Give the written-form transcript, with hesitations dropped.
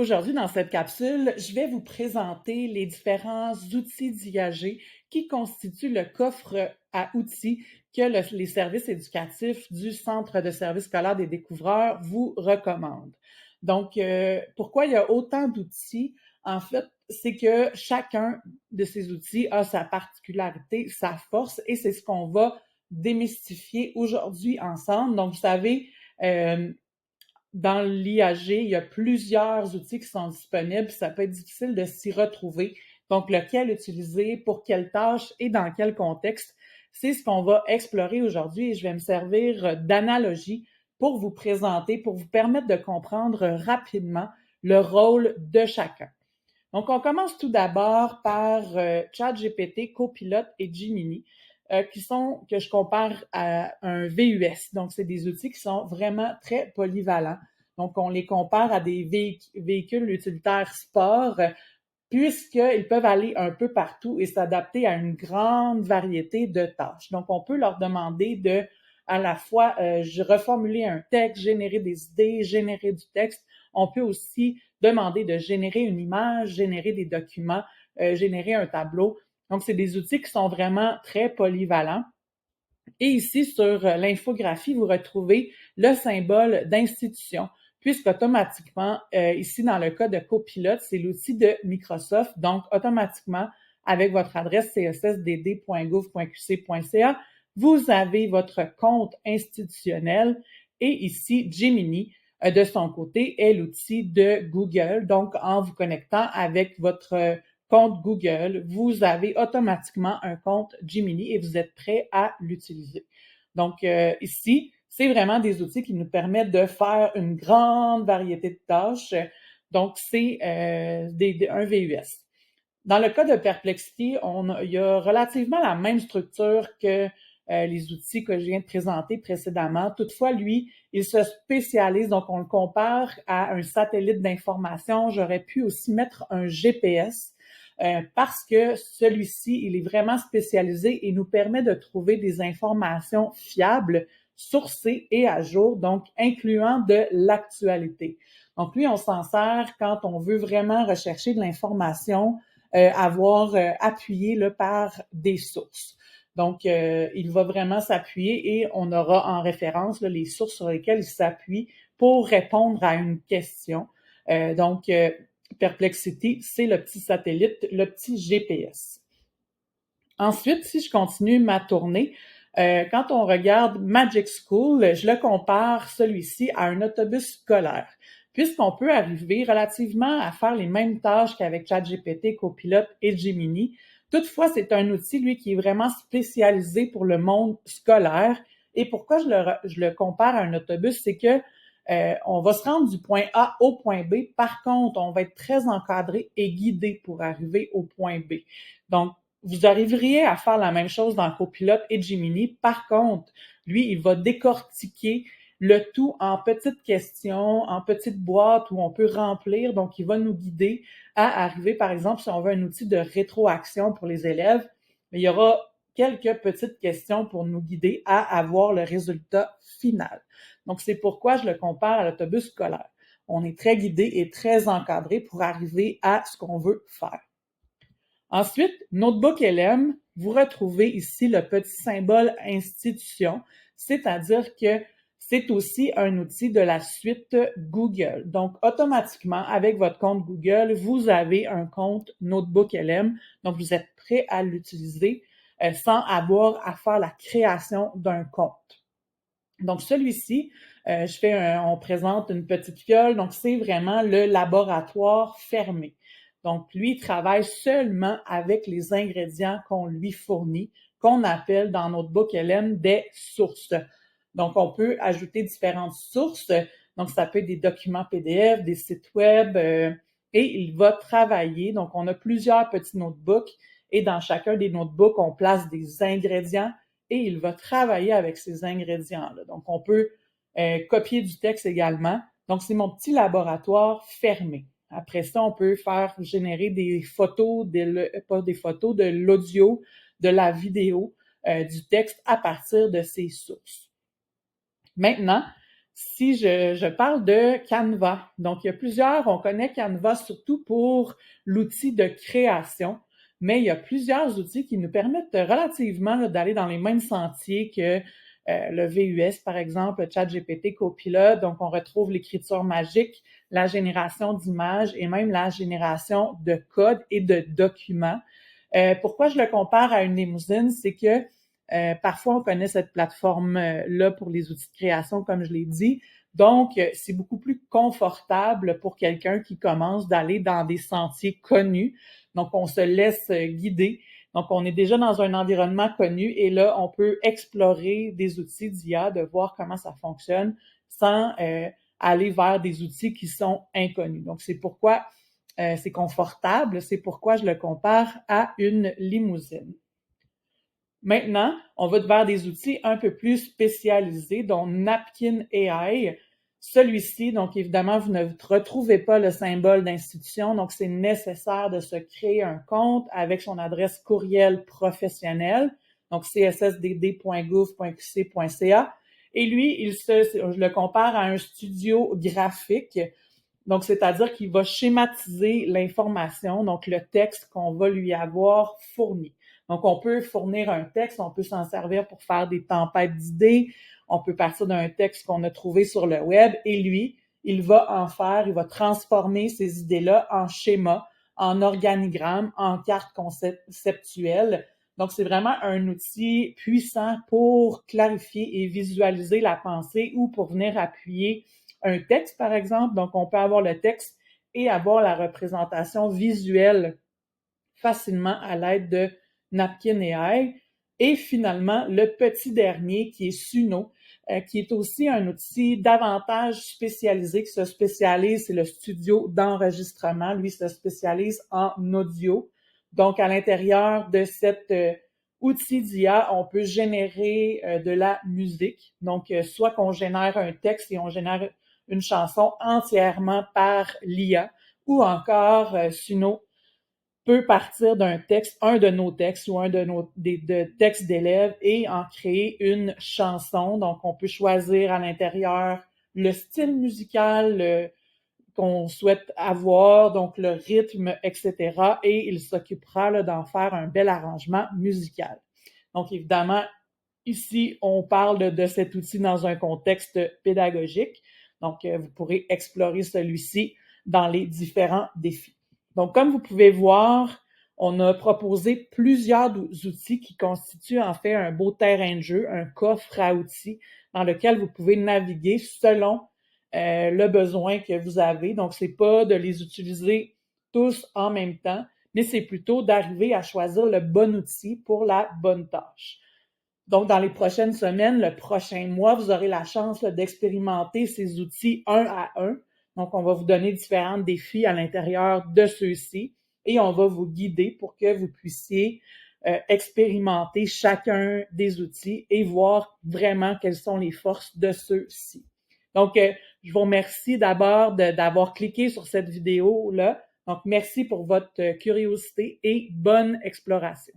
Aujourd'hui, dans cette capsule, je vais vous présenter les différents outils d'IAG qui constituent le coffre à outils que les services éducatifs du Centre de services scolaires des découvreurs vous recommandent. Donc, pourquoi il y a autant d'outils? En fait, c'est que chacun de ces outils a sa particularité, sa force, et c'est ce qu'on va démystifier aujourd'hui ensemble. Donc, vous savez, dans l'IAG, il y a plusieurs outils qui sont disponibles, puis ça peut être difficile de s'y retrouver. Donc, lequel utiliser, pour quelle tâche et dans quel contexte, c'est ce qu'on va explorer aujourd'hui et je vais me servir d'analogie pour vous présenter, pour vous permettre de comprendre rapidement le rôle de chacun. Donc, on commence tout d'abord par ChatGPT, Copilot et Gemini, que je compare à un VUS. Donc, c'est des outils qui sont vraiment très polyvalents. Donc, on les compare à des véhicules utilitaires sport, puisqu'ils peuvent aller un peu partout et s'adapter à une grande variété de tâches. Donc, on peut leur demander de, à la fois, reformuler un texte, générer des idées, générer du texte. On peut aussi demander de générer une image, générer des documents, générer un tableau. Donc, c'est des outils qui sont vraiment très polyvalents. Et ici, sur l'infographie, vous retrouvez le symbole d'institution, puisqu'automatiquement, ici, dans le cas de Copilot, c'est l'outil de Microsoft. Donc, automatiquement, avec votre adresse cssdd.gouv.qc.ca, vous avez votre compte institutionnel. Et ici, Gemini, de son côté, est l'outil de Google. Donc, en vous connectant avec votre compte Google, vous avez automatiquement un compte Gemini et vous êtes prêt à l'utiliser. Donc, ici, c'est vraiment des outils qui nous permettent de faire une grande variété de tâches. Donc, c'est un VUS. Dans le cas de Perplexity, il y a relativement la même structure que les outils que je viens de présenter précédemment. Toutefois, lui, il se spécialise, donc on le compare à un satellite d'information. J'aurais pu aussi mettre un GPS parce que celui-ci, il est vraiment spécialisé et nous permet de trouver des informations fiables, sourcées et à jour, donc incluant de l'actualité. Donc lui, on s'en sert quand on veut vraiment rechercher de l'information, avoir appuyé là, par des sources. Donc, il va vraiment s'appuyer et on aura en référence là, les sources sur lesquelles il s'appuie pour répondre à une question. Donc, Perplexity, c'est le petit satellite, le petit GPS. Ensuite, si je continue ma tournée, quand on regarde Magic School, je le compare celui-ci à un autobus scolaire, puisqu'on peut arriver relativement à faire les mêmes tâches qu'avec ChatGPT, Copilot et Gemini. Toutefois, c'est un outil, lui, qui est vraiment spécialisé pour le monde scolaire. Et pourquoi je le compare à un autobus, c'est que on va se rendre du point A au point B. Par contre, on va être très encadré et guidé pour arriver au point B. Donc, vous arriveriez à faire la même chose dans Copilot et Gemini. Par contre, lui, il va décortiquer le tout en petites questions, en petites boîtes où on peut remplir. Donc, il va nous guider à arriver, par exemple, si on veut un outil de rétroaction pour les élèves, il y aura quelques petites questions pour nous guider à avoir le résultat final. Donc, c'est pourquoi je le compare à l'autobus scolaire. On est très guidé et très encadré pour arriver à ce qu'on veut faire. Ensuite, Notebook LM, vous retrouvez ici le petit symbole institution, c'est-à-dire que c'est aussi un outil de la suite Google. Donc, automatiquement, avec votre compte Google, vous avez un compte Notebook LM. Donc, vous êtes prêt à l'utiliser sans avoir à faire la création d'un compte. Donc, celui-ci, on présente une petite fiole. Donc, c'est vraiment le laboratoire fermé. Donc, lui, il travaille seulement avec les ingrédients qu'on lui fournit, qu'on appelle dans Notebook LM des sources. Donc, on peut ajouter différentes sources. Donc, ça peut être des documents PDF, des sites web, et il va travailler. Donc, on a plusieurs petits notebooks et dans chacun des notebooks, on place des ingrédients et il va travailler avec ces ingrédients-là. Donc, on peut copier du texte également. Donc, c'est mon petit laboratoire fermé. Après ça, on peut faire générer des photos, pas des photos, de l'audio, de la vidéo, du texte à partir de ces sources. Maintenant, si je parle de Canva, donc il y a plusieurs, on connaît Canva surtout pour l'outil de création, mais il y a plusieurs outils qui nous permettent relativement d'aller dans les mêmes sentiers que le VUS, par exemple, ChatGPT, Copilot. Donc, on retrouve l'écriture magique, la génération d'images et même la génération de codes et de documents. Pourquoi je le compare à une limousine, c'est que parfois, on connaît cette plateforme-là pour les outils de création, comme je l'ai dit. Donc, c'est beaucoup plus confortable pour quelqu'un qui commence d'aller dans des sentiers connus. Donc, on se laisse guider. Donc, on est déjà dans un environnement connu et là, on peut explorer des outils d'IA, de voir comment ça fonctionne sans aller vers des outils qui sont inconnus. Donc, c'est pourquoi c'est confortable, c'est pourquoi je le compare à une limousine. Maintenant, on va vers des outils un peu plus spécialisés, dont Napkin AI. Celui-ci, donc évidemment, vous ne retrouvez pas le symbole d'institution, donc c'est nécessaire de se créer un compte avec son adresse courriel professionnelle, donc cssdd.gouv.qc.ca. Et lui, je le compare à un studio graphique, donc c'est-à-dire qu'il va schématiser l'information, donc le texte qu'on va lui avoir fourni. Donc, on peut fournir un texte, on peut s'en servir pour faire des tempêtes d'idées, on peut partir d'un texte qu'on a trouvé sur le web et lui, il va transformer ces idées-là en schéma, en organigramme, en carte conceptuelle. Donc, c'est vraiment un outil puissant pour clarifier et visualiser la pensée ou pour venir appuyer un texte, par exemple. Donc, on peut avoir le texte et avoir la représentation visuelle facilement à l'aide de Napkin AI. Et finalement, le petit dernier qui est Suno, qui est aussi un outil davantage spécialisé, qui se spécialise, c'est le studio d'enregistrement. Lui se spécialise en audio. Donc, à l'intérieur de cet outil d'IA, on peut générer de la musique. Donc, soit qu'on génère un texte et on génère une chanson entièrement par l'IA, ou encore Suno peut partir d'un texte, un de nos textes ou un de nos textes d'élèves et en créer une chanson. Donc, on peut choisir à l'intérieur le style musical qu'on souhaite avoir, donc le rythme, etc. Et il s'occupera là, d'en faire un bel arrangement musical. Donc, évidemment, ici, on parle de cet outil dans un contexte pédagogique. Donc, vous pourrez explorer celui-ci dans les différents défis. Donc, comme vous pouvez voir, on a proposé plusieurs outils qui constituent en fait un beau terrain de jeu, un coffre à outils dans lequel vous pouvez naviguer selon le besoin que vous avez. Donc, c'est pas de les utiliser tous en même temps, mais c'est plutôt d'arriver à choisir le bon outil pour la bonne tâche. Donc, dans les prochaines semaines, le prochain mois, vous aurez la chance là, d'expérimenter ces outils un à un. Donc, on va vous donner différents défis à l'intérieur de ceux-ci et on va vous guider pour que vous puissiez expérimenter chacun des outils et voir vraiment quelles sont les forces de ceux-ci. Donc, je vous remercie d'abord d'avoir cliqué sur cette vidéo-là. Donc, merci pour votre curiosité et bonne exploration.